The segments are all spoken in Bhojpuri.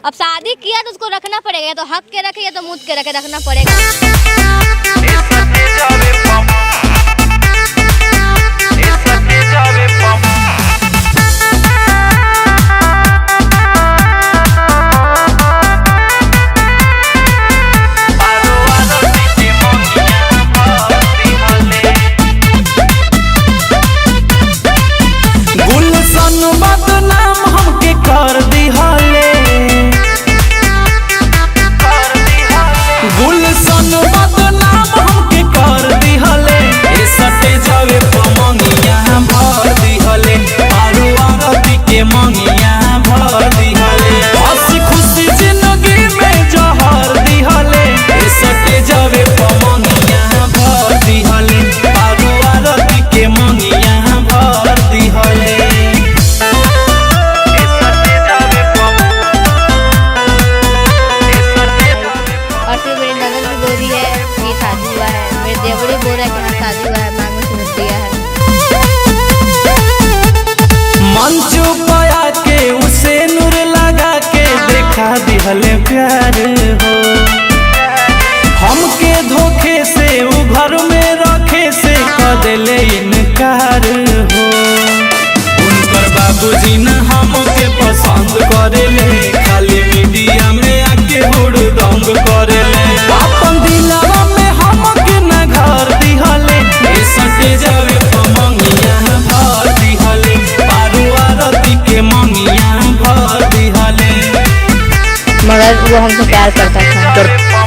अब शादी किया तो उसको रखना पड़ेगा, या तो हक के रखे या तो मुद के रखे, रखना पड़ेगा। देवड़ी बोल रहा है कि शादी हुआ है, मांग में सिंदूर दिया है। मंच पाया के उसे नूर लगा के देखा दिहले प्यार हो, हमके धोखे से वो घर में रखे से कदले इनकार हो। उनकर बाबूजी न हमके पसंद करेले, खाली मीडिया में आके हुड़दंग करेले। अपन दिलवा में हमके न घर दिहले, सटे जावे मंगिया भर दिहले, पारू आरती के मंगिया भर दिहले। मगर वो हमसे प्यार करता था।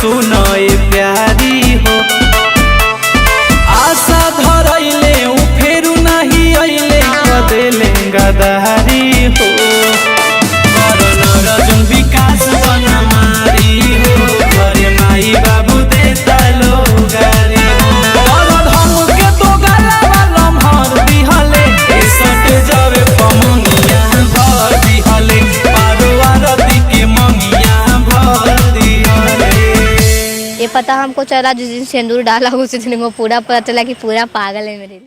सुनो प्यारी हो, आशा धरैले उ फेरू नहीं अइले, कदेले गदारी हो। रजन विकास बना मारी हो, घरे माई बाबू देता लो गारी हो। हमके तो गला लम्हर दिहले, सट जावे पमंगिया भर दिहले, पारू आरती के मंगिया भर दिहले। ये पता हमको चला जिस दिन सिंदूर डाला उसी दिन को पूरा पता चला कि पूरा पागल है मेरे लिए।